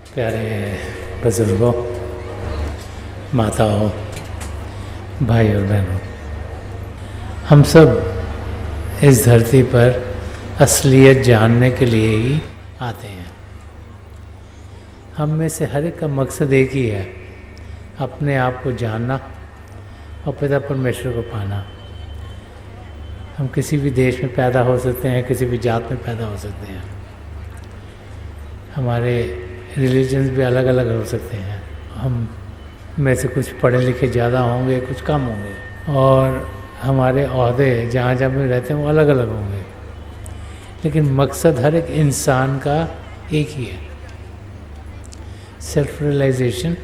प्यारे बुजुर्गों, माताओं, भाई और बहनों, हम सब इस धरती पर असलियत जानने के लिए ही आते हैं। हम में से हर एक का मकसद एक ही है, अपने आप को जानना और पिता परमेश्वर को पाना। हम किसी भी देश में पैदा हो सकते हैं, किसी भी जात में पैदा हो सकते हैं, हमारे रिलीजन्स भी अलग अलग हो सकते हैं। हम में से कुछ पढ़े लिखे ज़्यादा होंगे, कुछ कम होंगे, और हमारे ओहदे जहाँ जहाँ भी रहते हैं वो अलग अलग होंगे, लेकिन मकसद हर एक इंसान का एक ही है, self realization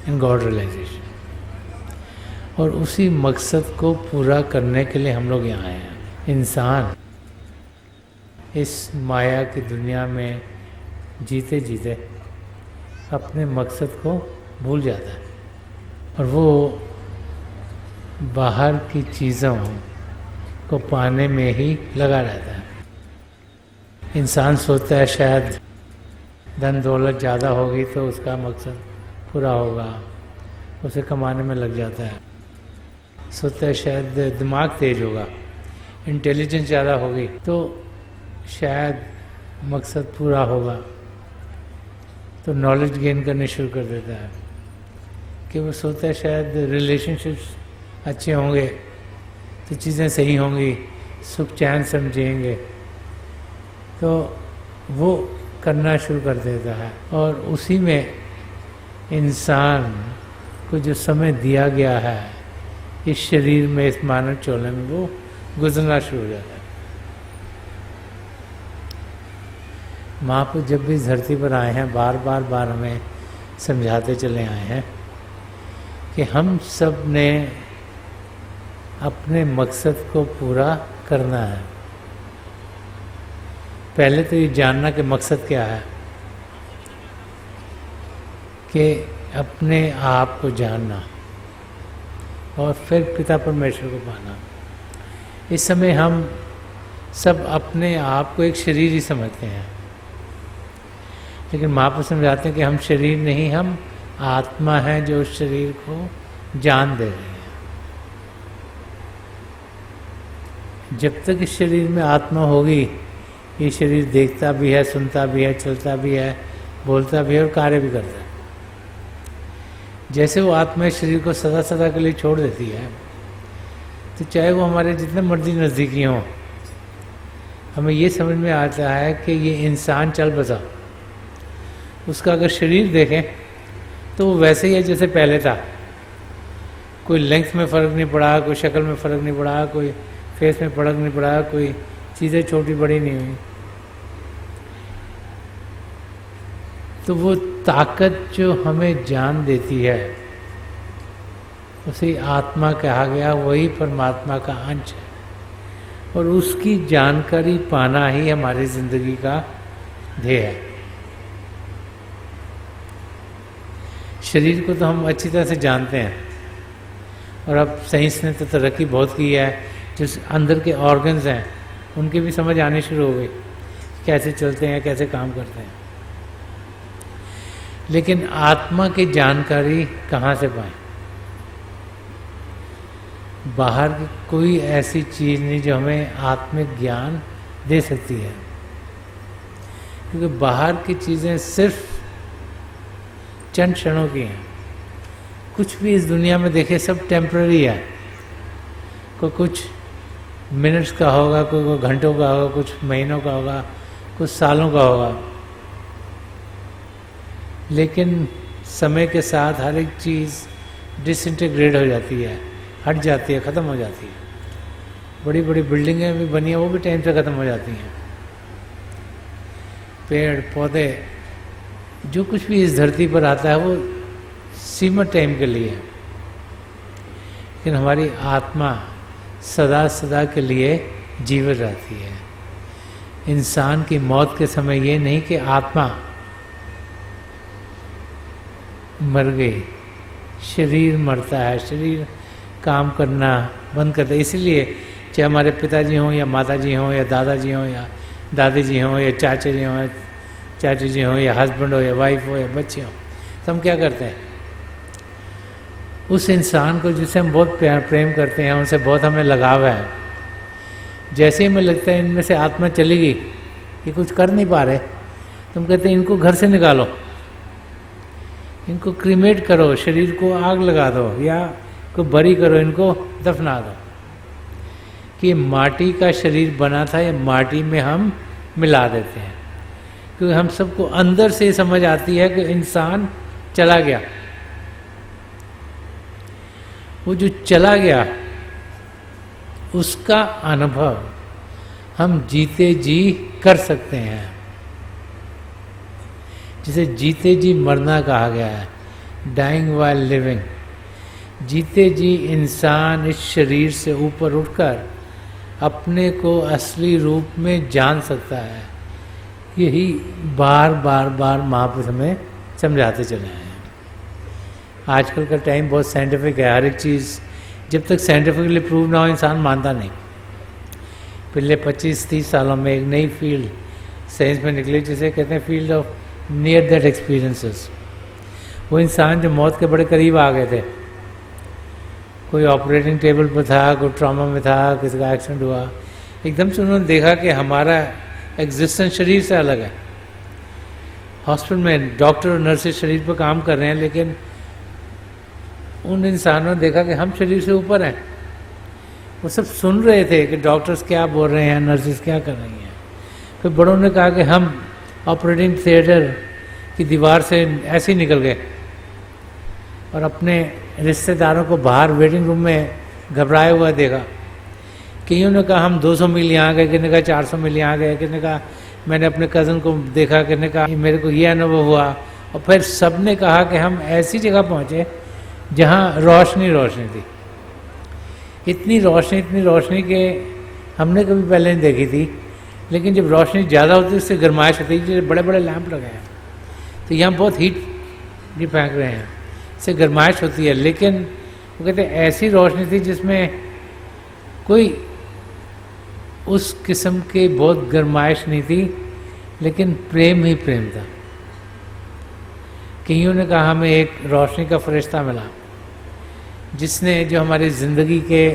and God realization. और उसी मकसद को पूरा करने के लिए हम लोग यहाँ आए हैं। इंसान इस माया की दुनिया में जीते जीते अपने मकसद को भूल जाता है और वो बाहर की चीज़ों को पाने में ही लगा रहता है। इंसान सोचता है शायद धन दौलत ज़्यादा होगी तो उसका मकसद पूरा होगा, उसे कमाने में लग जाता है। सोचता है शायद दिमाग तेज होगा, इंटेलिजेंस ज़्यादा होगी तो शायद मकसद पूरा होगा, तो नॉलेज गेन करने शुरू कर देता है। कि वो सोचता है शायद रिलेशनशिप्स अच्छे होंगे तो चीज़ें सही होंगी, सुख चैन समझेंगे, तो वो करना शुरू कर देता है। और उसी में इंसान को जो समय दिया गया है इस शरीर में, इस मानव चोले में, वो गुजरना शुरू हो जाता है। महापुरुष जब भी इस धरती पर आए हैं, बार बार हमें समझाते चले आए हैं कि हम सब ने अपने मकसद को पूरा करना है। पहले तो ये जानना कि मकसद क्या है, कि अपने आप को जानना और फिर पिता परमेश्वर को पाना। इस समय हम सब अपने आप को एक शरीर ही समझते हैं, लेकिन महापुरुष समझाते हैं कि हम शरीर नहीं, हम आत्मा हैं जो उस शरीर को जान दे रहे हैं। जब तक इस शरीर में आत्मा होगी, ये शरीर देखता भी है, सुनता भी है, चलता भी है, बोलता भी है और कार्य भी करता है। जैसे वो आत्मा इस शरीर को सदा सदा के लिए छोड़ देती है, तो चाहे वो हमारे जितने मर्जी नज़दीकी हों, हमें ये समझ में आता है कि ये इंसान चल बसा, उसका अगर शरीर देखें तो वो वैसे ही है जैसे पहले था। कोई लेंथ में फ़र्क नहीं पड़ा, कोई शक्ल में फ़र्क नहीं पड़ा, कोई फेस में फ़र्क नहीं पड़ा, कोई चीज़ें छोटी बड़ी नहीं हुई। तो वो ताकत जो हमें जान देती है उसे आत्मा कहा गया, वही परमात्मा का अंश है। और उसकी जानकारी पाना ही हमारी ज़िंदगी का ध्येय है। शरीर को तो हम अच्छी तरह से जानते हैं, और अब साइंस ने तो तरक्की बहुत की है, जो अंदर के ऑर्गन्स हैं उनकी भी समझ आनी शुरू हो गई, कैसे चलते हैं, कैसे काम करते हैं। लेकिन आत्मा की जानकारी कहाँ से पाएं? बाहर की कोई ऐसी चीज़ नहीं जो हमें आत्मिक ज्ञान दे सकती है, क्योंकि बाहर की चीज़ें सिर्फ चंद क्षणों की हैं। कुछ भी इस दुनिया में देखे सब टेम्पररी है। कोई कुछ मिनट्स का होगा, कोई घंटों का होगा, कुछ महीनों का होगा, कुछ सालों का होगा, लेकिन समय के साथ हर एक चीज़ डिसइंटीग्रेट हो जाती है, हट जाती है, ख़त्म हो जाती है। बड़ी बड़ी बिल्डिंगें भी बनी हैं, वो भी टाइम से ख़त्म हो जाती हैं। पेड़ पौधे, जो कुछ भी इस धरती पर आता है वो सीमित टाइम के लिए है, लेकिन हमारी आत्मा सदा सदा के लिए जीवित रहती है। इंसान की मौत के समय ये नहीं कि आत्मा मर गई, शरीर मरता है, शरीर काम करना बंद करता है। इसीलिए चाहे हमारे पिताजी हों या माताजी हों या दादाजी हों या दादी जी हों या चाचा जी हों, चाची जी हो या हस्बैंड हो या वाइफ हो या बच्चे हो, तो हम क्या करते हैं, उस इंसान को जिससे हम बहुत प्यार प्रेम करते हैं, उनसे बहुत हमें लगाव है, जैसे ही हमें लगता है इनमें से आत्मा चली गई, ये कुछ कर नहीं पा रहे, तुम कहते हैं इनको घर से निकालो, इनको क्रीमेट करो, शरीर को आग लगा दो या को बरी करो, इनको दफना दो, कि माटी का शरीर बना था, ये माटी में हम मिला देते हैं, क्योंकि हम सबको अंदर से समझ आती है कि इंसान चला गया, वो जो चला गया उसका अनुभव हम जीते जी कर सकते हैं, जिसे जीते जी मरना कहा गया है, डाइंग वाइल लिविंग। जीते जी इंसान इस शरीर से ऊपर उठकर अपने को असली रूप में जान सकता है। यही बार बार बार महापुरुष हमें समझाते चले हैं। आजकल का टाइम बहुत साइंटिफिक है, हर एक चीज़ जब तक साइंटिफिकली प्रूव ना हो इंसान मानता नहीं। पिछले 25-30 सालों में एक नई फील्ड साइंस में निकली जिसे कहते हैं field of near death experiences. वो इंसान जो मौत के बड़े करीब आ गए थे, कोई ऑपरेटिंग टेबल पर था, कोई ट्रॉमा में था, किसी का एक्सीडेंट हुआ, एकदम से उन्होंने देखा कि हमारा एग्जिस्टेंस शरीर से अलग है। हॉस्पिटल में डॉक्टर और नर्सेज शरीर पर काम कर रहे हैं, लेकिन उन इंसानों ने देखा कि हम शरीर से ऊपर हैं। वो सब सुन रहे थे कि डॉक्टर्स क्या बोल रहे हैं, नर्सेज क्या कर रही हैं। फिर बड़ों ने कहा कि हम ऑपरेटिंग थिएटर की दीवार से ऐसे ही निकल गए और अपने रिश्तेदारों को बाहर वेटिंग रूम में घबराए हुआ देखा। कईयों ने कहा हम 200 मील यहाँ गए, किसी ने कहा 400 मील यहाँ गए, किसी ने कहा मैंने अपने कज़न को देखा, किसी ने कहा मेरे को ये अनुभव हुआ। और फिर सब ने कहा कि हम ऐसी जगह पहुँचे जहाँ रोशनी रोशनी थी, इतनी रोशनी के हमने कभी पहले नहीं देखी थी। लेकिन जब रोशनी ज़्यादा होती है उससे गर्माइश होती है, जैसे बड़े बड़े लैंप लगे हैं तो यहाँ बहुत हीट भी फेंक रहे हैं, इससे गर्माइश होती है। लेकिन वो कहते हैं ऐसी रोशनी थी जिसमें कोई उस किस्म की बहुत गर्माइश नहीं थी, लेकिन प्रेम ही प्रेम था। कईयों ने कहा हमें एक रोशनी का फरिश्ता मिला जिसने जो हमारी ज़िंदगी के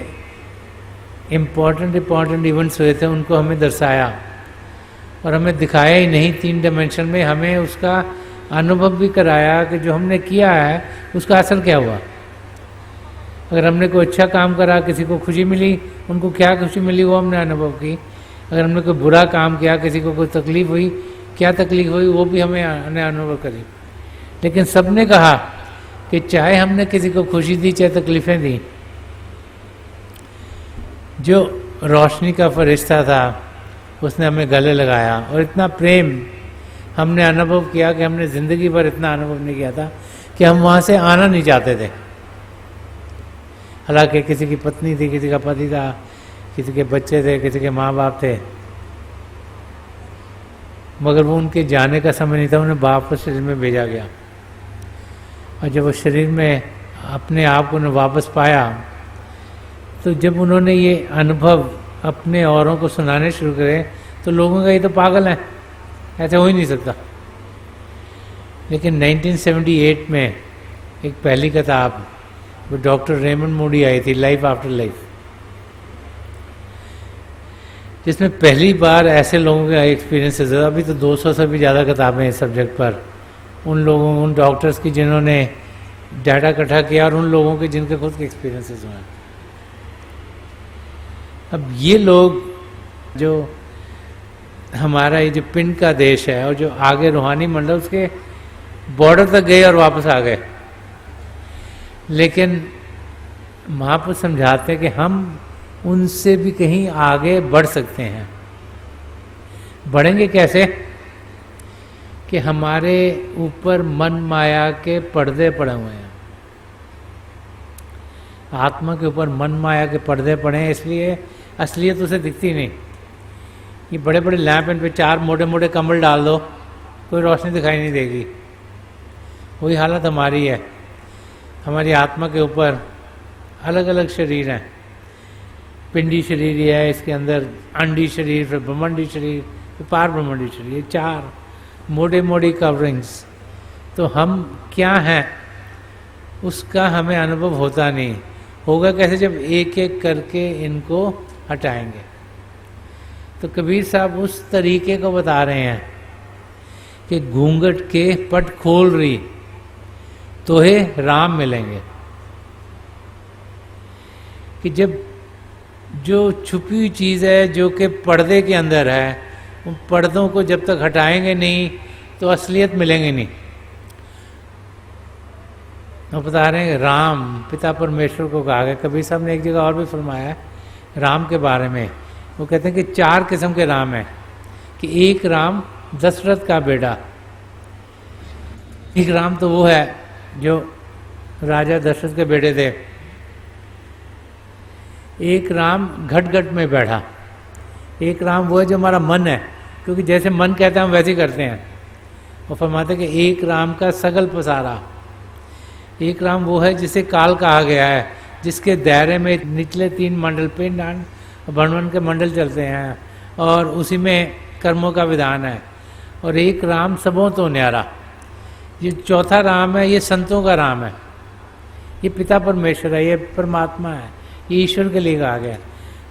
इम्पॉर्टेंट इवेंट्स हुए थे उनको हमें दर्शाया और हमें दिखाया ही नहीं 3 डायमेंशन में, हमें उसका अनुभव भी कराया कि जो हमने किया है उसका असर क्या हुआ। अगर हमने कोई अच्छा काम करा, किसी को खुशी मिली, उनको क्या खुशी मिली वो हमने अनुभव की। अगर हमने कोई बुरा काम किया, किसी को कोई तकलीफ़ हुई, क्या तकलीफ़ हुई वो भी हमें अनुभव करी। लेकिन सब ने कहा कि चाहे हमने किसी को खुशी दी चाहे तकलीफ़ें दी, जो रोशनी का फरिश्ता था उसने हमें गले लगाया और इतना प्रेम हमने अनुभव किया कि हमने ज़िंदगी भर इतना अनुभव नहीं किया था कि हम वहाँ से आना नहीं चाहते थे। हालांकि किसी की पत्नी थी, किसी का पति था, किसी के बच्चे थे, किसी के माँ बाप थे, मगर वो उनके जाने का समय नहीं था, उन्हें वापस शरीर में भेजा गया। और जब वो शरीर में अपने आप को उन्हें वापस पाया तो जब उन्होंने ये अनुभव अपने औरों को सुनाने शुरू करे तो लोगों का ये तो पागल है, ऐसे हो ही नहीं सकता। लेकिन 1978 में एक पहली किताब वो डॉक्टर रेमंड मूडी आई थी, लाइफ आफ्टर लाइफ, जिसमें पहली बार ऐसे लोगों के एक्सपीरियंसेस, अभी तो 200 से भी ज़्यादा किताबें इस सब्जेक्ट पर, उन डॉक्टर्स की जिन्होंने डाटा इकट्ठा किया और उन लोगों के जिनके खुद के एक्सपीरियंसेस हुए। अब ये लोग जो हमारा ये जो पिंड का देश है और जो आगे रूहानी मंडल उसके बॉर्डर तक गए और वापस आ गए, लेकिन महापुरुष समझाते हैं कि हम उनसे भी कहीं आगे बढ़ सकते हैं। बढ़ेंगे कैसे? कि हमारे ऊपर मन माया के पर्दे पड़े हुए हैं, आत्मा के ऊपर मन माया के पर्दे पड़े हैं, इसलिए असलियत उसे दिखती नहीं। ये बड़े बड़े लैंप, इन पे 4 मोटे मोटे कंबल डाल दो, कोई रोशनी दिखाई नहीं देगी। वही हालत हमारी है। हमारी आत्मा के ऊपर अलग अलग शरीर हैं। पिंडी शरीर है, इसके अंदर अंडी शरीर, फिर ब्रह्मंडी शरीर, फिर पार ब्रह्मंडी शरीर, 4 मोटी मोटी कवरिंग्स, तो हम क्या हैं उसका हमें अनुभव होता नहीं। होगा कैसे? जब एक एक करके इनको हटाएंगे। तो कबीर साहब उस तरीके को बता रहे हैं कि घूंघट के पट खोल रही तो हे राम मिलेंगे। कि जब जो छुपी हुई चीज़ है जो कि पर्दे के अंदर है, उन पर्दों को जब तक हटाएंगे नहीं तो असलियत मिलेंगे नहीं। हम बता रहे हैं राम पिता परमेश्वर को कहा गया। कबीर साहब ने एक जगह और भी फरमाया है राम के बारे में। वो कहते हैं कि 4 किस्म के राम हैं। कि एक राम दशरथ का बेटा, एक राम तो वो है जो राजा दशरथ के बेटे थे। एक राम घट घट में बैठा। एक राम वो है जो हमारा मन है, क्योंकि जैसे मन कहता है हम वैसे ही करते हैं। और फरमाते कि एक राम का सगल पसारा। एक राम वो है जिसे काल कहा गया है, जिसके दायरे में निचले 3 मंडल पिंड भणवन के मंडल चलते हैं और उसी में कर्मों का विधान है। और एक राम सबों तो न्यारा। ये चौथा राम है, ये संतों का राम है। ये पिता परमेश्वर है, ये परमात्मा है, ये ईश्वर के लिए कहा गया।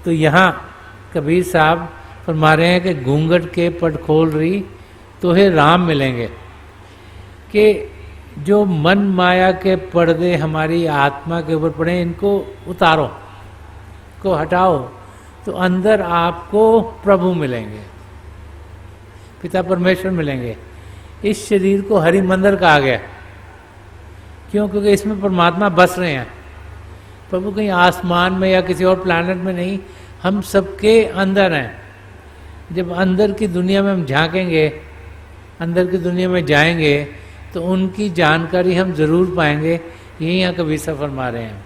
तो यहाँ कबीर साहब फरमा रहे हैं कि घूंघट के पट खोल रही तो हे राम मिलेंगे। कि जो मन माया के पर्दे हमारी आत्मा के ऊपर पड़े, इनको उतारो, को हटाओ, तो अंदर आपको प्रभु मिलेंगे, पिता परमेश्वर मिलेंगे। इस शरीर को हरि मंदिर कहा गया। क्यों? क्योंकि इसमें परमात्मा बस रहे हैं। प्रभु कहीं आसमान में या किसी और प्लैनेट में नहीं, हम सबके अंदर हैं। जब अंदर की दुनिया में हम झांकेंगे, अंदर की दुनिया में जाएंगे, तो उनकी जानकारी हम जरूर पाएंगे। यही यहाँ कबीर साहब फरमा रहे हैं।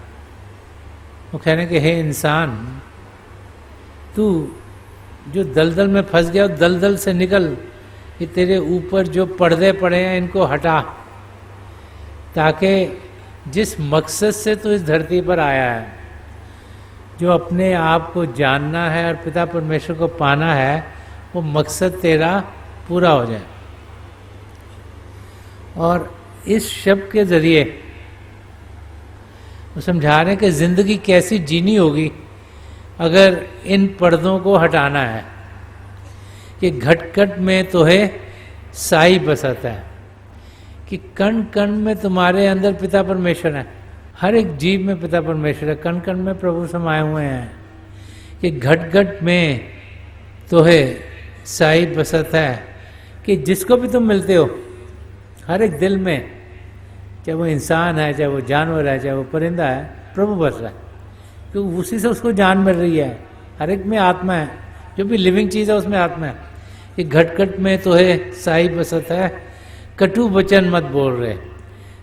वो कह रहे हैं कि हे इंसान, तू जो दलदल में फंस गया, दलदल से निकल। ये तेरे ऊपर जो पर्दे पड़े हैं इनको हटा, ताकि जिस मकसद से तू इस धरती पर आया है, जो अपने आप को जानना है और पिता परमेश्वर को पाना है, वो मकसद तेरा पूरा हो जाए। और इस शब्द के ज़रिए वो समझा रहे हैं कि ज़िंदगी कैसी जीनी होगी अगर इन पर्दों को हटाना है। कि घट-घट में तो है साई बसता है। कि कण कण में तुम्हारे अंदर पिता परमेश्वर है। हर एक जीव में पिता परमेश्वर है, कण कण में प्रभु समाये हुए हैं। कि घट-घट में तो है साई बसता है। कि जिसको भी तुम मिलते हो, हर एक दिल में, चाहे वो इंसान है, चाहे वो जानवर है, चाहे वो परिंदा है, प्रभु बस रहा है। क्योंकि उसी से उसको जान मिल रही है। हर एक में आत्मा है, जो भी लिविंग चीज़ है उसमें आत्मा है। कि घट-घट में तो है साई बसत है, कटु वचन मत बोल रहे।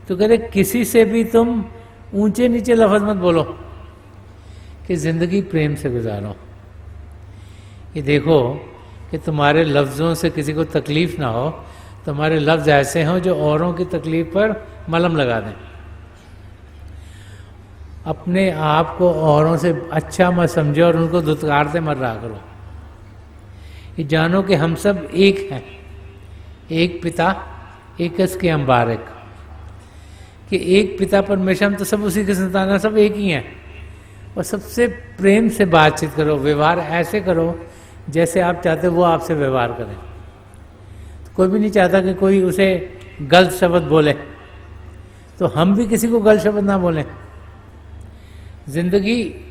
तो कह रहे किसी से भी तुम ऊंचे नीचे लफ्ज़ मत बोलो, कि ज़िंदगी प्रेम से गुजारो। ये देखो कि तुम्हारे लफ्ज़ों से किसी को तकलीफ़ ना हो। तुम्हारे लफ्ज़ ऐसे हों जो औरों की तकलीफ़ पर मलहम लगा दें। अपने आप को औरों से अच्छा मत समझो और उनको धुतकारते मत रहा करो। ये जानो कि हम सब एक हैं, एक पिता एकस के अंबारक। कि एक पिता परमेश्वर, हम तो सब उसी के संतान हैं, सब एक ही हैं। और सबसे प्रेम से बातचीत करो, व्यवहार ऐसे करो जैसे आप चाहते हो वो आपसे व्यवहार करें। तो कोई भी नहीं चाहता कि कोई उसे गलत शब्द बोले, तो हम भी किसी को गलत शब्द ना बोलें। जिंदगी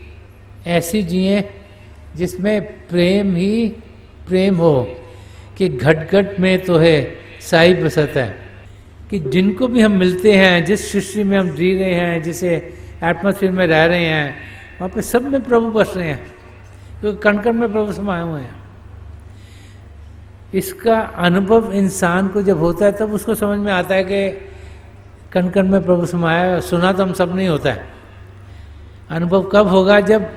ऐसी जिए जिसमें प्रेम ही प्रेम हो। कि घट-घट में तो है साई बसत है। कि जिनको भी हम मिलते हैं, जिस सृष्टि में हम जी रहे हैं, जिसे एटमॉस्फेयर में रह रहे हैं, वहाँ पे सब में प्रभु बस रहे हैं, क्योंकि कण-कण में प्रभु समाये हुए हैं। इसका अनुभव इंसान को जब होता है तब उसको समझ में आता है कि कण-कण में प्रभु समाया है। सुना तो हम सब नहीं होता है। अनुभव कब होगा? जब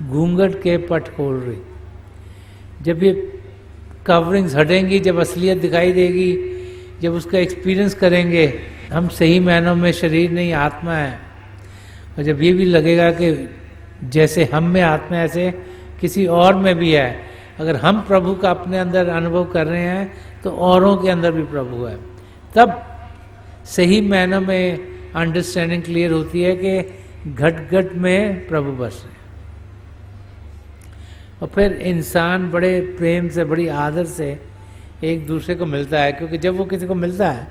घूंघट के पट खोल रही, जब ये कवरिंग्स हटेंगी, जब असलियत दिखाई देगी, जब उसका एक्सपीरियंस करेंगे हम सही मायनों में शरीर नहीं आत्मा है। और जब ये भी लगेगा कि जैसे हम में आत्मा ऐसे किसी और में भी है, अगर हम प्रभु का अपने अंदर अनुभव कर रहे हैं तो औरों के अंदर भी प्रभु है, तब सही मायनों में अंडरस्टैंडिंग क्लियर होती है कि घट घट में प्रभु बस रहे। और फिर इंसान बड़े प्रेम से, बड़ी आदर से एक दूसरे को मिलता है, क्योंकि जब वो किसी को मिलता है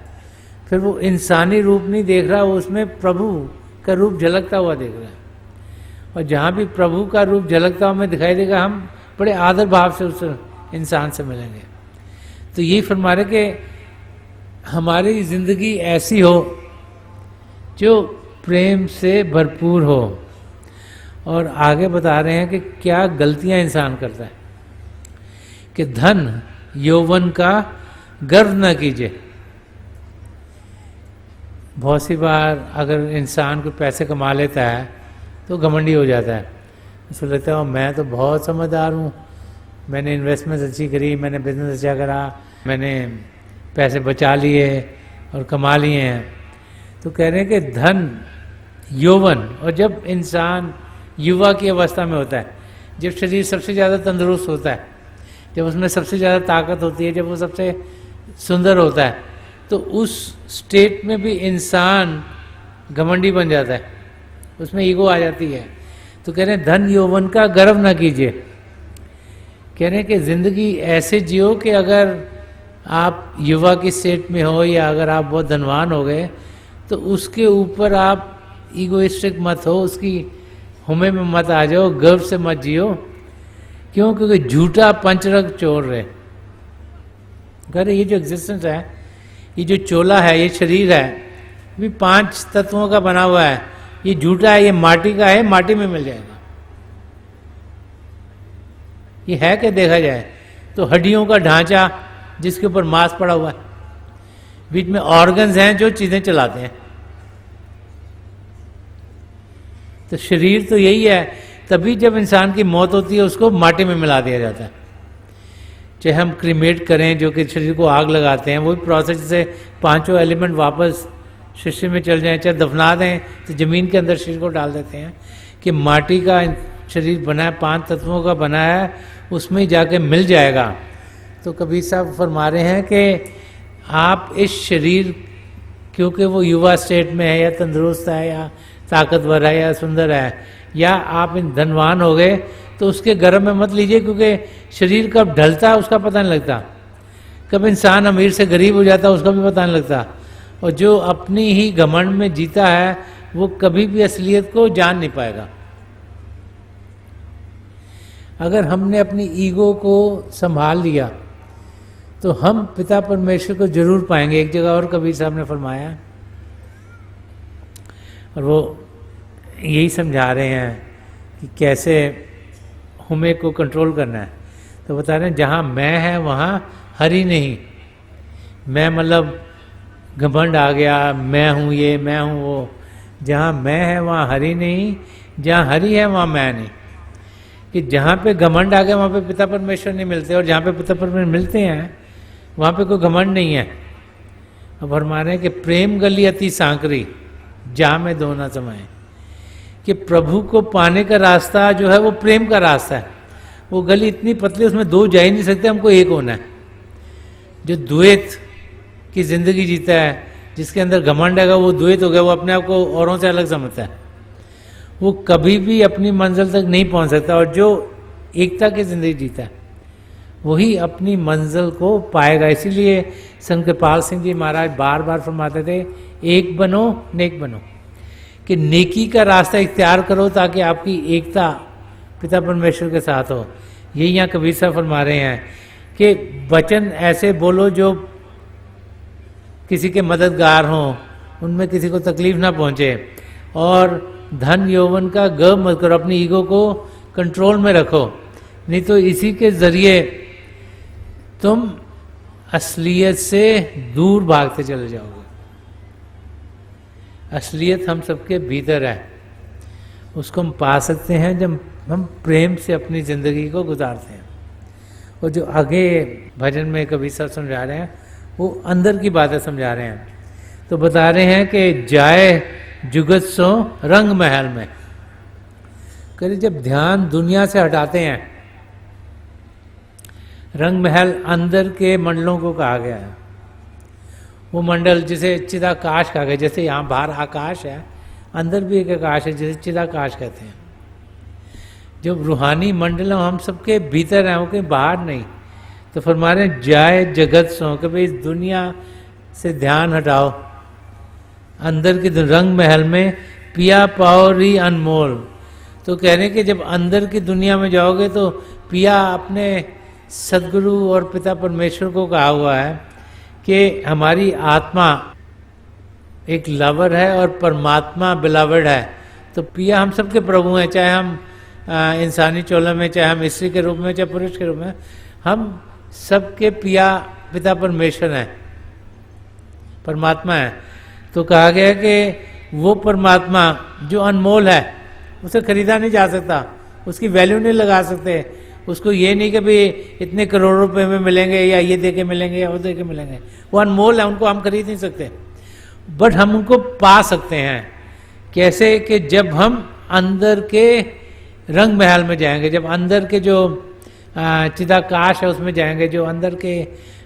फिर वो इंसानी रूप नहीं देख रहा, वो उसमें प्रभु का रूप झलकता हुआ देख रहा है। और जहाँ भी प्रभु का रूप झलकता हुआ हमें दिखाई देगा, हम बड़े आदर भाव से उस इंसान से मिलेंगे। तो यही फरमा रहे कि हमारी जिंदगी ऐसी हो जो प्रेम से भरपूर हो। और आगे बता रहे हैं कि क्या गलतियां इंसान करता है, कि धन यौवन का गर्व न कीजिए। बहुत सी बार अगर इंसान कोई पैसे कमा लेता है तो घमंडी हो जाता है, उसको लगता है मैं तो बहुत समझदार हूँ, मैंने इन्वेस्टमेंट अच्छी करी, मैंने बिजनेस अच्छा करा, मैंने पैसे बचा लिए और कमा लिए हैं। तो कह रहे हैं कि धन यौवन, और जब इंसान युवा की अवस्था में होता है, जब शरीर सबसे ज़्यादा तंदुरुस्त होता है, जब उसमें सबसे ज़्यादा ताकत होती है, जब वो सबसे सुंदर होता है, तो उस स्टेट में भी इंसान घमंडी बन जाता है, उसमें ईगो आ जाती है। तो कह रहे हैं धन यौवन का गर्व ना कीजिए। कह रहे हैं कि ज़िंदगी ऐसे जियो कि अगर आप युवा की स्टेट में हो या अगर आप बहुत धनवान हो गए तो उसके ऊपर आप ईगोइस्टिक मत हो, उसकी हुमे में मत आ जाओ, गर्व से मत जियो। क्यों? क्योंकि झूठा पंचरग चोर रहे। अगर ये जो एग्जिस्टेंस है, ये जो चोला है, ये शरीर है, भी 5 तत्वों का बना हुआ है, ये झूठा है, ये माटी का है, माटी में मिल जाएगा। ये है कि देखा जाए तो हड्डियों का ढांचा जिसके ऊपर मांस पड़ा हुआ है, बीच में ऑर्गन्स हैं जो चीजें चलाते हैं। तो शरीर तो यही है, तभी जब इंसान की मौत होती है उसको माटी में मिला दिया जाता है। चाहे हम क्रीमेट करें, जो कि शरीर को आग लगाते हैं, वही प्रोसेस से 5 एलिमेंट वापस सृष्टि में चल जाएं, चाहे दफना दें तो जमीन के अंदर शरीर को डाल देते हैं कि माटी का शरीर बना है, 5 तत्वों का बना है, उसमें ही जाके मिल जाएगा। तो कबीर साहब फरमा रहे हैं कि आप इस शरीर, क्योंकि वो युवा स्टेट में है या तंदुरुस्त है या ताकतवर है या सुंदर है, या आप इन धनवान हो गए, तो उसके गर्भ में मत लीजिए, क्योंकि शरीर कब ढलता है उसका पता नहीं लगता, कब इंसान अमीर से गरीब हो जाता है उसका भी पता नहीं लगता। और जो अपनी ही घमंड में जीता है वो कभी भी असलियत को जान नहीं पाएगा। अगर हमने अपनी ईगो को संभाल लिया तो हम पिता परमेश्वर को जरूर पाएंगे। एक जगह और कबीर साहब ने फरमाया, और वो यही समझा रहे हैं कि कैसे हुमे को कंट्रोल करना है। तो बता रहे हैं जहाँ मैं है वहाँ हरि नहीं। मैं मतलब घमंड आ गया, मैं हूँ ये, मैं हूँ वो। जहाँ मैं है वहाँ हरि नहीं, जहाँ हरि है वहाँ मैं नहीं। कि जहाँ पे घमंड आ गया वहाँ पे पिता परमेश्वर नहीं मिलते, और जहाँ पे पिता परमेश्वर मिलते हैं वहाँ पे कोई घमंड नहीं है। अब फरमा रहे हैं कि प्रेम गली अति सांकरी, जा में दो ना समाए। कि प्रभु को पाने का रास्ता जो है वो प्रेम का रास्ता है। वो गली इतनी पतली, उसमें 2 जा ही नहीं सकते, हमको एक होना है। जो द्वैत की जिंदगी जीता है, जिसके अंदर घमंड है, वो द्वैत हो गया, वो अपने आप को औरों से अलग समझता है, वो कभी भी अपनी मंजिल तक नहीं पहुंच सकता। और जो एकता की जिंदगी जीता है वही अपनी मंजिल को पाएगा। इसीलिए संत कृपाल सिंह जी महाराज बार बार फरमाते थे, एक बनो नेक बनो, कि नेकी का रास्ता इख्तियार करो ताकि आपकी एकता पिता परमेश्वर के साथ हो। यही यहाँ कबीर साहब फरमा रहे हैं कि वचन ऐसे बोलो जो किसी के मददगार हों, उनमें किसी को तकलीफ ना पहुँचे। और धन यौवन का गर्व मत करो, अपनी ईगो को कंट्रोल में रखो, नहीं तो इसी के जरिए तुम असलियत से दूर भागते चले जाओगे। असलियत हम सबके भीतर है, उसको हम पा सकते हैं जब हम प्रेम से अपनी ज़िंदगी को गुजारते हैं। और जो आगे भजन में कबीर साहब समझा रहे हैं वो अंदर की बातें समझा रहे हैं। तो बता रहे हैं कि जाए जुगत सो रंग महल में। कभी जब ध्यान दुनिया से हटाते हैं रंग महल अंदर के मंडलों को कहा गया है। वो मंडल जिसे चिदाकाश कहा गया, जैसे यहाँ बाहर आकाश है, अंदर भी एक आकाश है जिसे चिदाकाश कहते हैं। जब रूहानी मंडल हम सबके भीतर हैं, वो कहीं बाहर नहीं। तो फरमा रहे हैं जाए जगत सो, कि भाई इस दुनिया से ध्यान हटाओ, अंदर के रंग महल में पिया पाओ री अनमोल। तो कह रहे हैं कि जब अंदर की दुनिया में जाओगे तो पिया अपने सदगुरु और पिता परमेश्वर को कहा हुआ है कि हमारी आत्मा एक लवर है और परमात्मा बिलावड है। तो पिया हम सबके प्रभु हैं, चाहे हम इंसानी चोला में, चाहे हम स्त्री के रूप में, चाहे पुरुष के रूप में, हम सबके पिया पिता परमेश्वर हैं, परमात्मा है। तो कहा गया कि वो परमात्मा जो अनमोल है, उसे खरीदा नहीं जा सकता, उसकी वैल्यू नहीं लगा सकते। उसको ये नहीं कि भाई इतने करोड़ रुपए में मिलेंगे या ये दे के मिलेंगे या वो दे के मिलेंगे, वो अनमोल है, उनको हम खरीद नहीं सकते। बट हम उनको पा सकते हैं। कैसे? कि जब हम अंदर के रंग महल में जाएंगे, जब अंदर के जो चिदाकाश है उसमें जाएंगे, जो अंदर के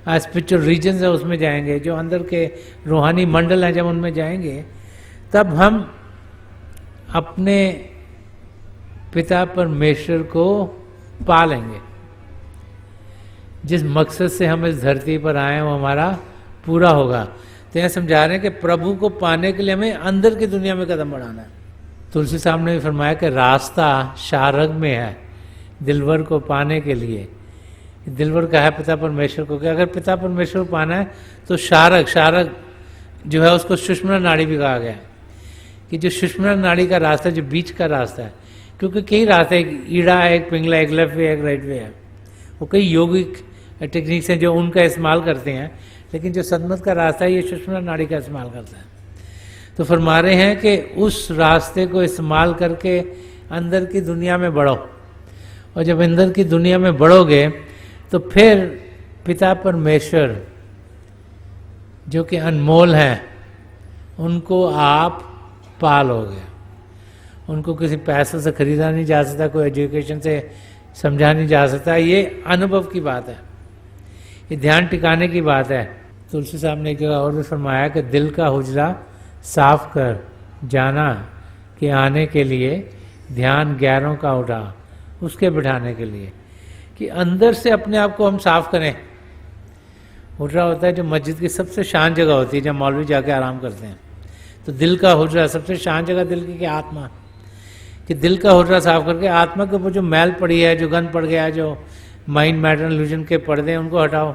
स्पिरिचुअल रीजन्स है उसमें जाएंगे, जो अंदर के रूहानी मंडल हैं जब उनमें जाएंगे, तब हम अपने पिता परमेश्वर को पा लेंगे। जिस मकसद से हम इस धरती पर आए वो हमारा पूरा होगा। तो यह समझा रहे हैं कि प्रभु को पाने के लिए हमें अंदर की दुनिया में कदम बढ़ाना है। तुलसी साहब ने भी फरमाया कि रास्ता शारग में है दिलवर को पाने के लिए। दिलवर का है पिता परमेश्वर को, कि अगर पिता परमेश्वर को पाना है तो शारग जो है उसको सुषुम्ना नाड़ी भी कहा गया है, कि जो सुषुम्ना नाड़ी का रास्ता, जो बीच का रास्ता है, क्योंकि कई रास्ते, एक ईड़ा है, एक पिंगला, एक लेफ्ट वे, एक राइट वे है, वो कई यौगिक टेक्निक्स हैं जो उनका इस्तेमाल करते हैं, लेकिन जो सन्मत का रास्ता है ये सुषुम्ना नाड़ी का इस्तेमाल करता है। तो फरमा रहे हैं कि उस रास्ते को इस्तेमाल करके अंदर की दुनिया में बढ़ो, और जब अंदर की दुनिया में बढ़ोगे तो फिर पिता परमेश्वर जो कि अनमोल हैं उनको आप पालोगे। उनको किसी पैसों से खरीदा नहीं जा सकता, कोई एजुकेशन से समझा नहीं जा सकता। ये अनुभव की बात है, ये ध्यान टिकाने की बात है। तुलसी साहब ने एक जगह और भी फरमाया कि दिल का हुजरा साफ कर जाना कि आने के लिए ध्यान ग्यारों का उठा, उसके बिठाने के लिए, कि अंदर से अपने आप को हम साफ करें। हुजरा होता है जो मस्जिद की सबसे शांत जगह होती है, जब मौलवी जाके आराम करते हैं। तो दिल का हुजरा, सबसे शांत जगह दिल की आत्मा, कि दिल का हुजरा साफ करके आत्मा के ऊपर जो मैल पड़ी है, जो गंद पड़ गया है, जो माइंड मैटर इल्यूजन के पर्दे हैं, उनको हटाओ।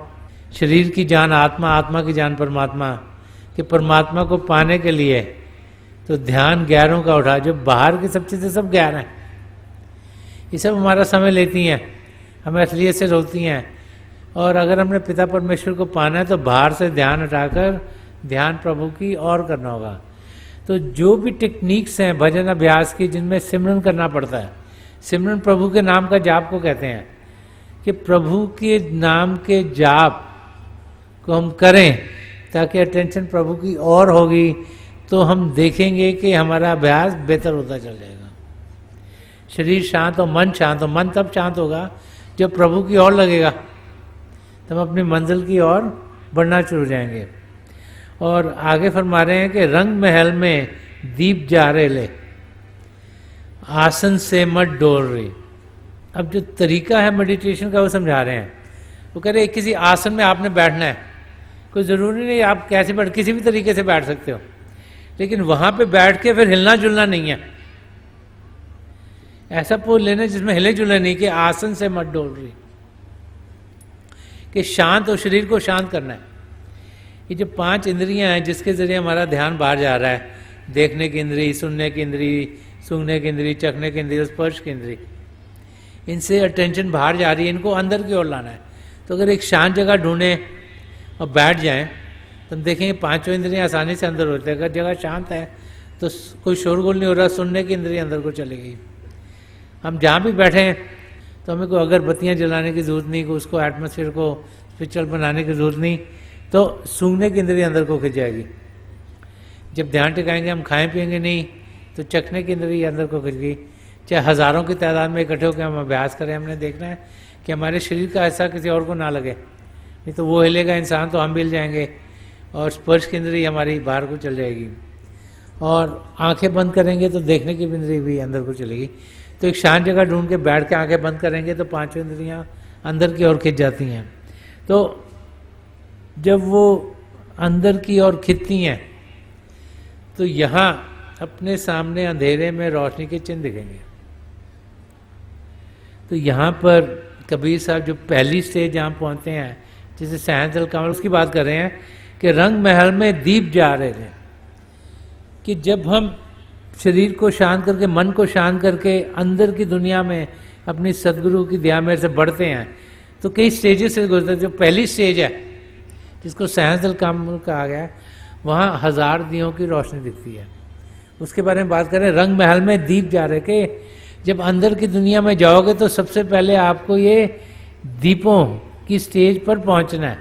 शरीर की जान आत्मा, आत्मा की जान परमात्मा, कि परमात्मा को पाने के लिए तो ध्यान ग्यारों का उठा। जो बाहर की सब चीज़ें सब ग्यारह हैं, ये सब हमारा समय लेती हैं, हमें असलियत से रोकती हैं। और अगर हमने पिता परमेश्वर को पाना है तो बाहर से ध्यान हटाकर ध्यान प्रभु की और करना होगा। तो जो भी टेक्निक्स हैं भजन अभ्यास की, जिनमें सिमरन करना पड़ता है, सिमरन प्रभु के नाम का जाप को कहते हैं, कि प्रभु के नाम के जाप को हम करें ताकि अटेंशन प्रभु की और होगी, तो हम देखेंगे कि हमारा अभ्यास बेहतर होता चल जाएगा। शरीर शांत और मन शांत हो, मन तब शांत होगा जब प्रभु की ओर लगेगा, तब अपनी मंजिल की ओर बढ़ना शुरू जाएंगे। और आगे फरमा रहे हैं कि रंग महल में दीप जारे ले, आसन से मत डोल रही। अब जो तरीका है मेडिटेशन का वो समझा रहे हैं। वो कह रहे हैं किसी आसन में आपने बैठना है, कोई ज़रूरी नहीं आप कैसे बैठ, किसी भी तरीके से बैठ सकते हो, लेकिन वहाँ पे बैठ के फिर हिलना जुलना नहीं है। ऐसा पोज लेना जिसमें हिले जुलना नहीं, कि आसन से मत डोल रही, कि शांत और शरीर को शांत करना है। ये जो 5 इंद्रियां हैं जिसके ज़रिए हमारा ध्यान बाहर जा रहा है, देखने की इंद्री, सुनने की इंद्री, सूंघने की इंद्री, चखने की इंद्री, स्पर्श की इंद्री, इनसे अटेंशन बाहर जा रही है, इनको अंदर की ओर लाना है। तो अगर एक शांत जगह ढूंढें और बैठ जाएं तो हम देखेंगे 5 इंद्रियां आसानी से अंदर होते हैं। अगर जगह शांत है तो कोई शोरगुल नहीं हो रहा, सुनने की इंद्री अंदर को चली गई। हम जहाँ भी बैठे हैं तो हमें कोई अगरबत्तियाँ जलाने की ज़रूरत नहीं, कोई उसको एटमॉस्फेयर को स्पिरिचुअल बनाने की ज़रूरत नहीं, तो सूंघने की इंद्री अंदर को खिंच जाएगी। जब ध्यान टिकाएंगे हम खाएं पिएंगे नहीं, तो चखने की इंद्री अंदर को खिंच गई। चाहे हज़ारों की तादाद में इकट्ठे होकर हम अभ्यास करें, हमने देखना है कि हमारे शरीर का ऐसा किसी और को ना लगे, नहीं तो वो हिलेगा इंसान तो हम भी हिल जाएंगे और स्पर्श की इंद्रिय हमारी बाहर को चल जाएगी, और आंखें बंद करेंगे तो देखने की इंद्रिय भी अंदर को चलेगी। तो एक शांत जगह ढूंढ के बैठ के आंखें बंद करेंगे तो पांचों इंद्रियां अंदर की ओर खिंच जाती हैं। तो जब वो अंदर की ओर खिंचती हैं तो यहाँ अपने सामने अंधेरे में रोशनी के चिन्ह दिखेंगे। तो यहाँ पर कबीर साहब जो पहली स्टेज जहाँ पहुँचते हैं, जैसे सहनदल कमल, उसकी बात कर रहे हैं कि रंग महल में दीप जा रहे थे, कि जब हम शरीर को शांत करके, मन को शांत करके अंदर की दुनिया में अपनी सदगुरु की दया में से बढ़ते हैं तो कई स्टेजेस से गुजरते हैं। जो पहली स्टेज है जिसको सहनदल कमल कहा गया है, वहाँ 1000 दियों की रोशनी दिखती है। उसके बारे में बात करें, रंग महल में दीप जा रहे के जब अंदर की दुनिया में जाओगे तो सबसे पहले आपको ये दीपों की स्टेज पर पहुंचना है।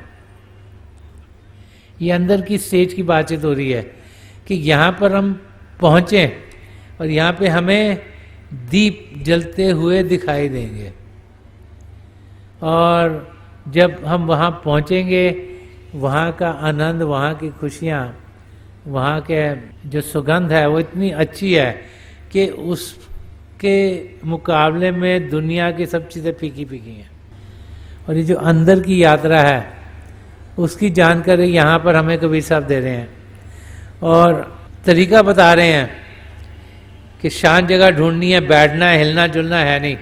ये अंदर की स्टेज की बातचीत हो रही है कि यहाँ पर हम पहुँचे और यहाँ पे हमें दीप जलते हुए दिखाई देंगे, और जब हम वहाँ पहुँचेंगे वहाँ का आनंद, वहाँ की खुशियाँ, वहाँ के जो सुगंध है वो इतनी अच्छी है कि उसके मुकाबले में दुनिया की सब चीज़ें फीकी फीकी हैं। और ये जो अंदर की यात्रा है उसकी जानकारी यहाँ पर हमें कबीर साहब दे रहे हैं और तरीका बता रहे हैं कि शांत जगह ढूंढनी है, बैठना है, हिलना जुलना है नहीं,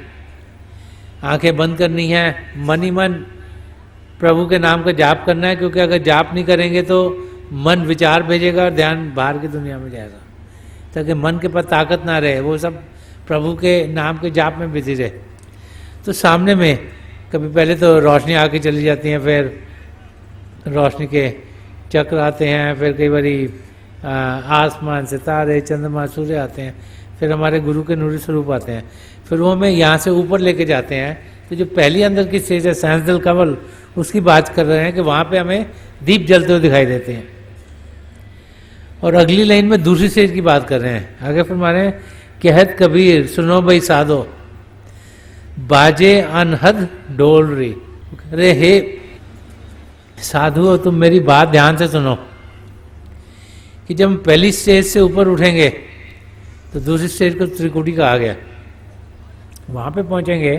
आंखें बंद करनी है, मन ही मन प्रभु के नाम का जाप करना है, क्योंकि अगर जाप नहीं करेंगे तो मन विचार भेजेगा और ध्यान बाहर की दुनिया में जाएगा, ताकि मन के पास ताकत ना रहे, वो सब प्रभु के नाम के जाप में बिजी रहे। तो सामने में कभी पहले तो रोशनी आके चली जाती है, फिर रोशनी के चक्र आते हैं, फिर कई बारी आसमान, सितारे, चंद्रमा, सूर्य आते हैं, फिर हमारे गुरु के नूरी स्वरूप आते हैं, फिर वो हमें यहाँ से ऊपर लेके जाते हैं। तो जो पहली अंदर की स्टेज है सहनदल कमल, उसकी बात कर रहे हैं कि वहाँ पे हमें दीप जलते हुए दिखाई देते हैं। और अगली लाइन में दूसरी स्टेज की बात कर रहे हैं, आगे फरमा रहे हैं, कहत कबीर सुनो भाई साधो, बाजे अनहद डोल रही। अरे हे साधु, तुम मेरी बात ध्यान से सुनो कि जब हम पहली स्टेज से ऊपर उठेंगे तो दूसरी स्टेज को त्रिकुटी कहा गया, वहाँ पे पहुँचेंगे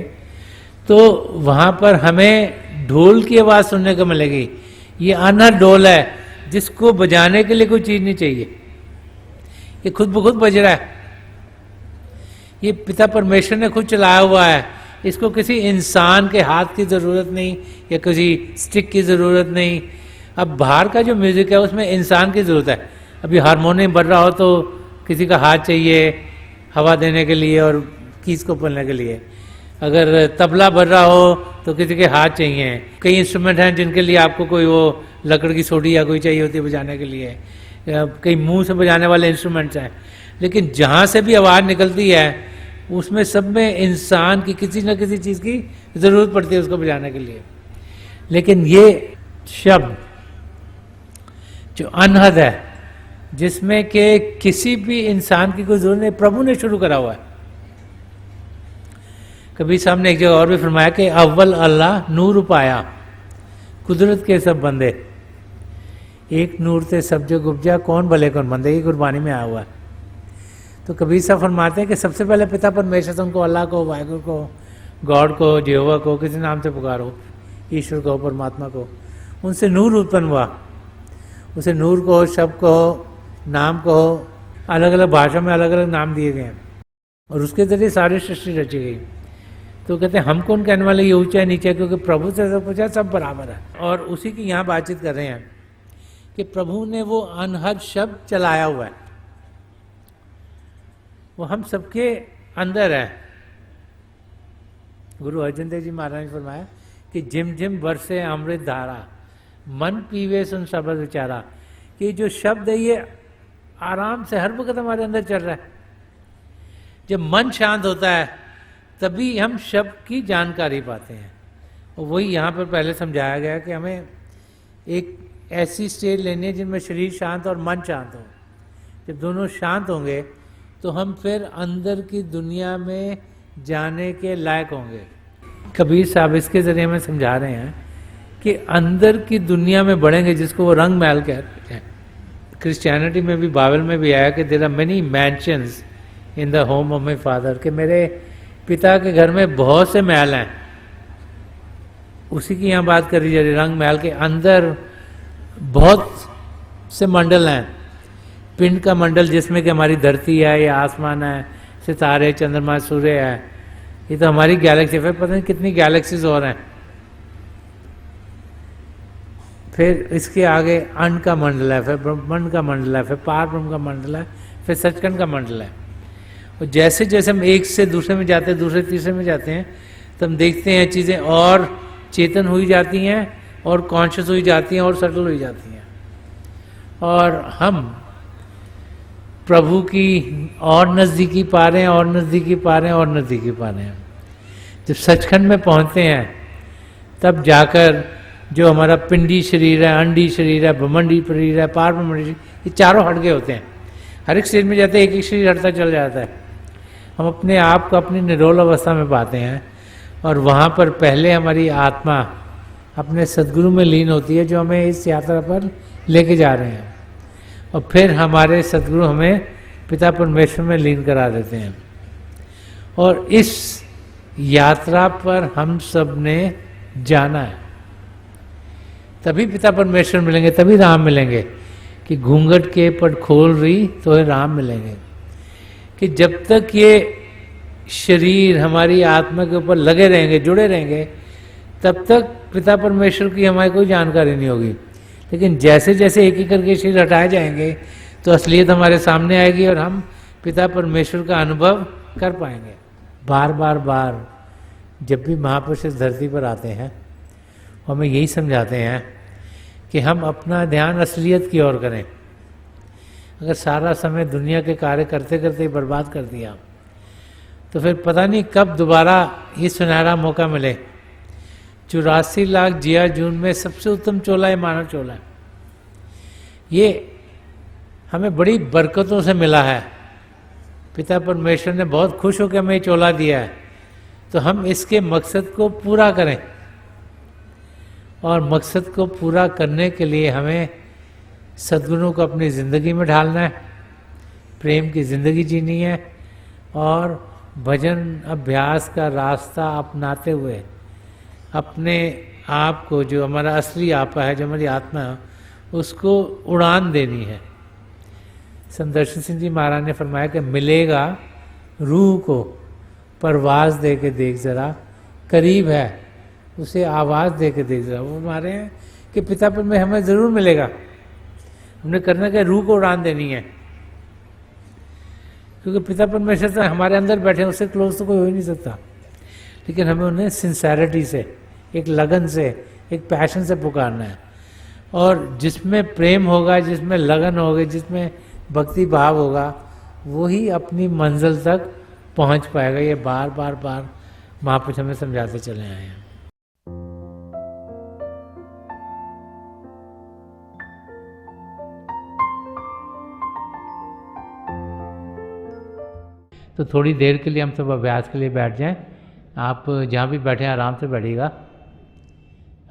तो वहाँ पर हमें ढोल की आवाज़ सुनने को मिलेगी। ये अनहद ढोल है जिसको बजाने के लिए कोई चीज़ नहीं चाहिए, ये खुद ब खुद बज रहा है, ये पिता परमेश्वर ने खुद चलाया हुआ है, इसको किसी इंसान के हाथ की ज़रूरत नहीं या किसी स्टिक की ज़रूरत नहीं। अब बाहर का जो म्यूज़िक है उसमें इंसान की ज़रूरत है। अभी हारमोनियम बज रहा हो तो किसी का हाथ चाहिए हवा देने के लिए और कीज को पढ़ने के लिए, अगर तबला बज रहा हो तो किसी के हाथ चाहिए। कई इंस्ट्रूमेंट हैं जिनके लिए आपको कोई वो लकड़ की सोटी या कोई चाहिए होती है बजाने के लिए, कई मुंह से बजाने वाले इंस्ट्रूमेंट्स हैं, लेकिन जहाँ से भी आवाज़ निकलती है उसमें सब में इंसान की किसी न किसी चीज़ की ज़रूरत पड़ती है उसको बजाने के लिए। लेकिन ये शब्द जो अनहद है, जिसमें कि किसी भी इंसान की कोई जरूरत नहीं, प्रभु ने शुरू करा हुआ है। कबीर साहब ने एक जगह और भी फरमाया कि अव्वल अल्लाह नूर पाया, कुदरत के सब बंदे, एक नूर से सब जग उपजा, कौन भले कौन बंदे, ये गुरबानी में आया हुआ है। तो कबीर साहब फरमाते हैं कि सबसे पहले पिता परमेश्वर से उनको अल्लाह को, वाहिगुरु को, गॉड को, जेहोवा को, किसी नाम से पुकारो, ईश्वर को, परमात्मा को, उनसे नूर उत्पन्न हुआ। उसे नूर को, शब्द को, नाम को, अलग अलग भाषा में अलग अलग नाम दिए गए हैं और उसके जरिए सारी सृष्टि रची गई। तो कहते हैं हम कौन कहने वाले ये ऊंचा है नीचे, क्योंकि प्रभु से सब पूछा सब बराबर है। और उसी की यहाँ बातचीत कर रहे हैं कि प्रभु ने वो अनहद शब्द चलाया हुआ है, वो हम सबके अंदर है। गुरु अर्जन देव जी महाराज ने फरमाया कि झिम झिम बरसे अमृत धारा, मन पीवे सुन शब्द विचारा, कि जो शब्द है ये आराम से हर वक्त हमारे अंदर चल रहा है। जब मन शांत होता है तभी हम शब्द की जानकारी पाते हैं। और वही यहाँ पर पहले समझाया गया कि हमें एक ऐसी स्टेज लेनी है जिनमें शरीर शांत और मन शांत हो। जब दोनों शांत होंगे तो हम फिर अंदर की दुनिया में जाने के लायक होंगे। कबीर साहब इसके जरिए में समझा रहे हैं कि अंदर की दुनिया में बढ़ेंगे, जिसको वो रंग महल कहते हैं। क्रिश्चियनिटी में भी, बाइबल में भी आया कि there are many mansions in the home of my father, कि मेरे पिता के घर में बहुत से महल हैं। उसी की यहाँ बात करी जा रही, रंग महल के अंदर बहुत से मंडल हैं। पिंड का मंडल जिसमें कि हमारी धरती है या आसमान है, सितारे, चंद्रमा, सूर्य है, ये तो हमारी गैलेक्सी है। फिर पता नहीं कितनी गैलेक्सीज और हैं। फिर इसके आगे अंड का मंडल है, फिर ब्रह्मांड का मंडल है, फिर पार ब्रह्म का मंडल है, फिर सचखंड का मंडल है। और जैसे जैसे हम एक से दूसरे में जाते हैं, दूसरे तीसरे में जाते हैं, तो हम देखते हैं चीज़ें और चेतन हुई जाती हैं, और कॉन्शियस हुई जाती हैं, और सटल हुई जाती हैं, और हम प्रभु की और नज़दीकी पा रहे हैं, और नज़दीकी पा रहे हैं, और नज़दीकी पा रहे हैं। जब सचखंड में पहुंचते हैं तब जाकर जो हमारा पिंडी शरीर है, अंडी शरीर है, ब्रह्मंडी शरीर है, पार ब्रह्मंडी शरीर, ये चारों हट गए होते हैं। हर एक शरीर में जाते हैं, एक एक शरीर हटता चल जाता है। हम अपने आप को अपनी निरोल अवस्था में पाते हैं, और वहाँ पर पहले हमारी आत्मा अपने सदगुरु में लीन होती है, जो हमें इस यात्रा पर लेके जा रहे हैं, और फिर हमारे सदगुरु हमें पिता परमेश्वर में लीन करा देते हैं। और इस यात्रा पर हम सब ने जाना है, तभी पिता परमेश्वर मिलेंगे, तभी राम मिलेंगे। कि घूंघट के पट खोल रही तो है राम मिलेंगे। कि जब तक ये शरीर हमारी आत्मा के ऊपर लगे रहेंगे, जुड़े रहेंगे, तब तक पिता परमेश्वर की हमारी कोई जानकारी नहीं होगी। लेकिन जैसे जैसे एक एक करके शरीर हटाए जाएंगे, तो असलियत हमारे सामने आएगी, और हम पिता परमेश्वर का अनुभव कर पाएंगे। बार बार बार जब भी महापुरुष इस धरती पर आते हैं, हमें यही समझाते हैं कि हम अपना ध्यान असलियत की ओर करें। अगर सारा समय दुनिया के कार्य करते करते ही बर्बाद कर दिया, तो फिर पता नहीं कब दोबारा ये सुनहरा मौका मिले। 84 लाख जिया जून में सबसे उत्तम चोला ये मानव चोला है। ये हमें बड़ी बरकतों से मिला है। पिता परमेश्वर ने बहुत खुश होकर हमें चोला दिया है, तो हम इसके मकसद को पूरा करें। और मकसद को पूरा करने के लिए हमें सद्गुणों को अपनी ज़िंदगी में ढालना है, प्रेम की ज़िंदगी जीनी है, और भजन अभ्यास का रास्ता अपनाते हुए अपने आप को, जो हमारा असली आपा है, जो हमारी आत्मा है, उसको उड़ान देनी है। संदर्शन सिंह जी महाराज ने फरमाया कि मिलेगा रूह को परवाज दे के देख जरा, करीब है उसे आवाज़ दे के देख जरा। वो हमारे हैं कि पिता पर में हमें ज़रूर मिलेगा। हमने करना क्या, रूह को उड़ान देनी है। क्योंकि पिता परमेश्वर से हमारे अंदर बैठे, उससे क्लोज तो कोई हो ही नहीं सकता। लेकिन हमें उन्हें सिंसेरिटी से, एक लगन से, एक पैशन से पुकारना है। और जिसमें प्रेम होगा, जिसमें लगन होगी, जिसमें भक्ति भाव होगा, वही अपनी मंजिल तक पहुंच पाएगा। ये बार बार बार महापुरुष हमें समझाते चले आए हैं। तो थोड़ी देर के लिए हम सब अभ्यास के लिए बैठ जाएं। आप जहाँ भी बैठे हैं आराम से बैठिएगा,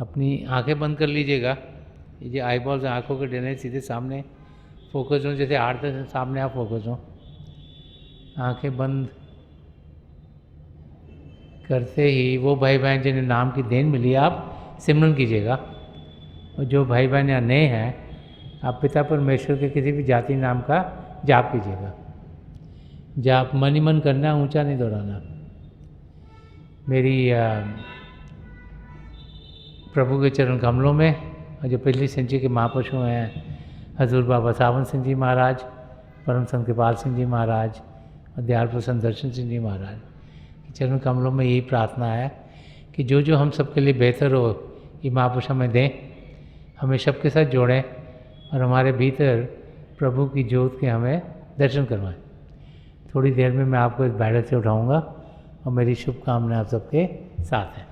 अपनी आंखें बंद कर लीजिएगा। ये जो आई बॉल्स आँखों के डे सीधे सामने फोकस हो, जैसे 8-10 सामने आप फोकस हो। आंखें बंद करते ही वो भाई बहन जिन्हें नाम की देन मिली, आप सिमरन कीजिएगा। और जो भाई बहन यहाँ नए हैं, आप पिता परमेश्वर के किसी भी जाति नाम का जाप कीजिएगा। जाप मन ही मन करना, ऊंचा नहीं दोहराना। मेरी प्रभु के चरण कमलों में, और जो पिछली सेंचुरी के महापुरुष हैं, हजूर बाबा सावन सिंह जी महाराज, परम संत कृपाल सिंह जी महाराज, और दयाल प्रसन्न दर्शन सिंह जी महाराज के चरण कमलों में यही प्रार्थना है कि जो जो हम सबके लिए बेहतर हो, ये महापुरुष हमें दें, हमें सबके साथ जोड़ें, और हमारे भीतर प्रभु की ज्योत के हमें दर्शन करवाएं। थोड़ी देर में मैं आपको इस बैठक से उठाऊंगा, और मेरी शुभकामनाएं आप सबके साथ हैं।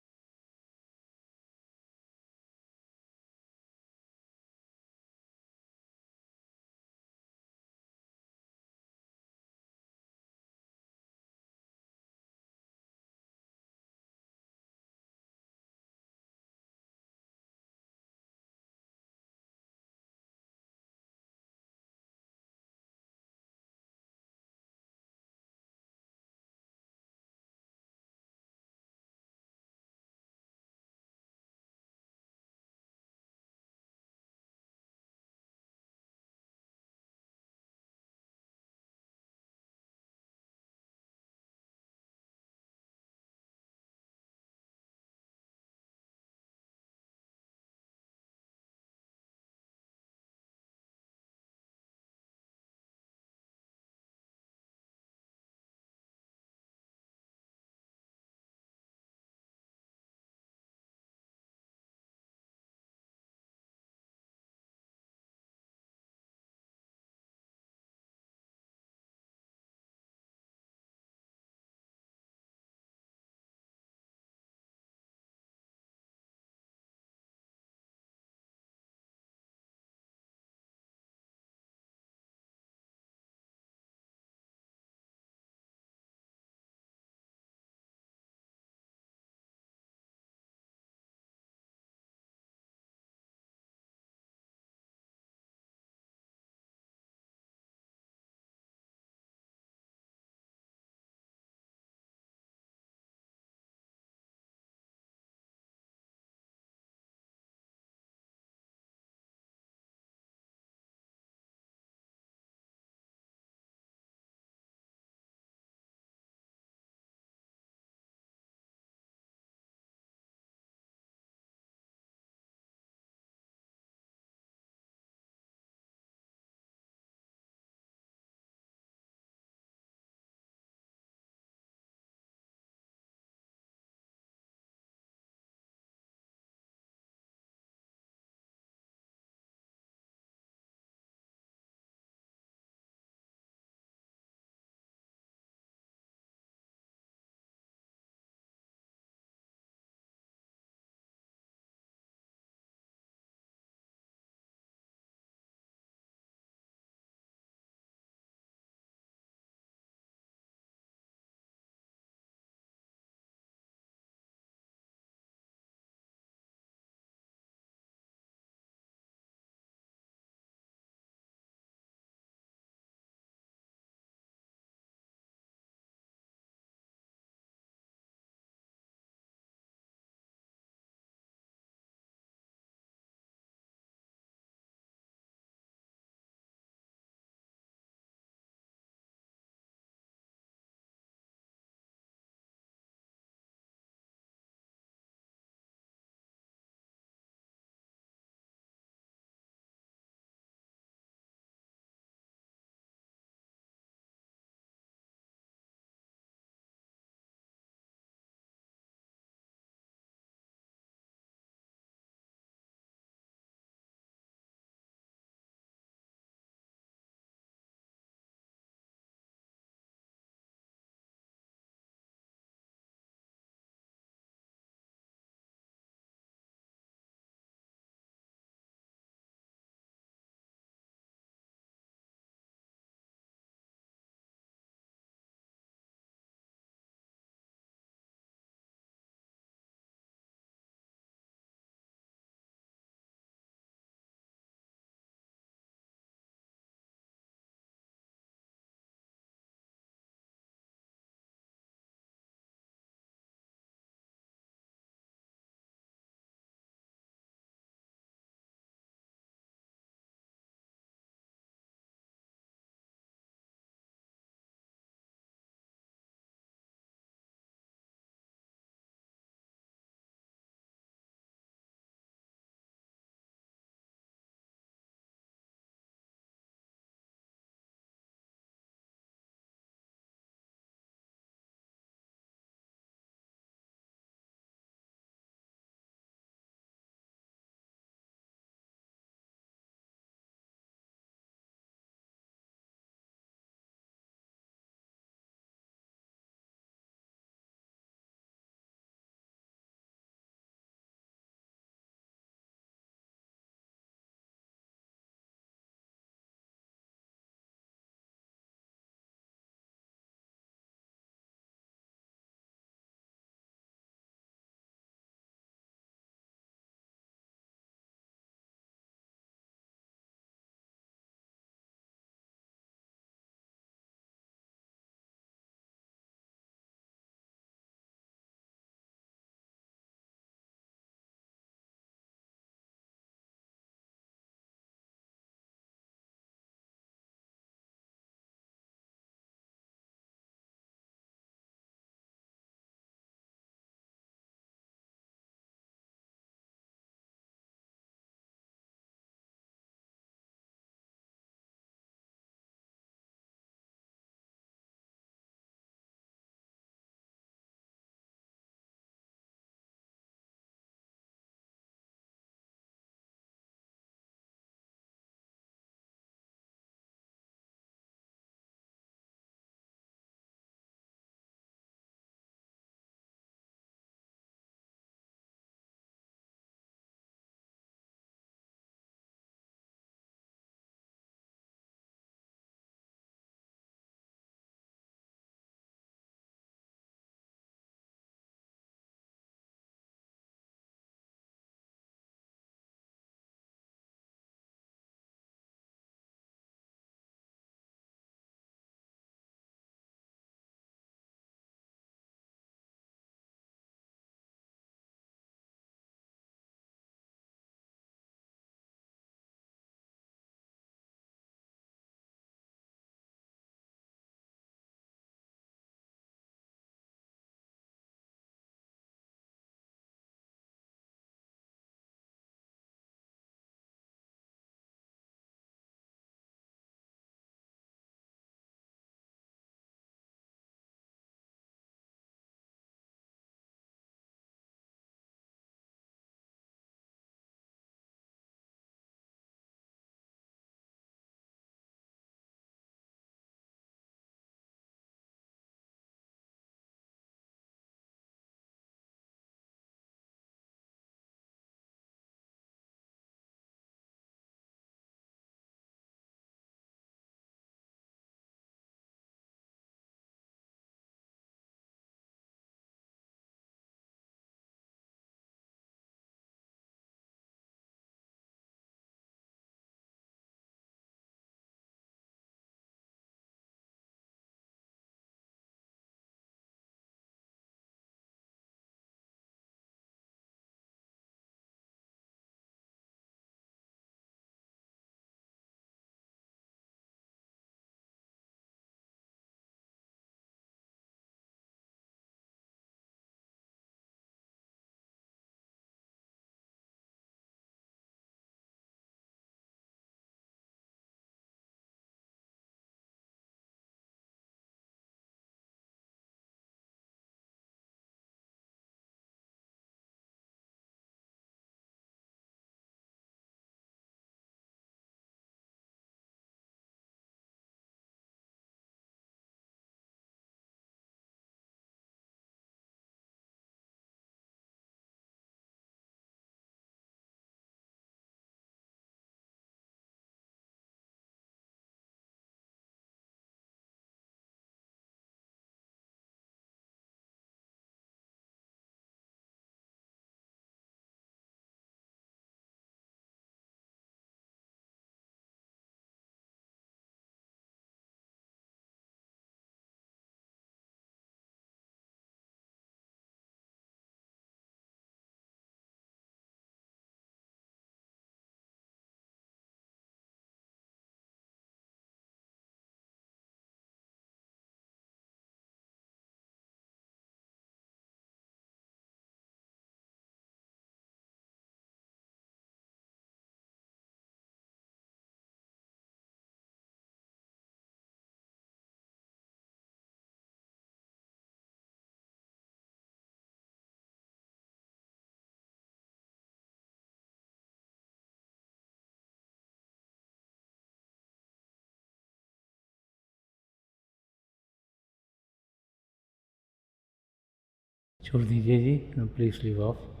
छोड़ दीजिए जी, प्लीज लीव ऑफ।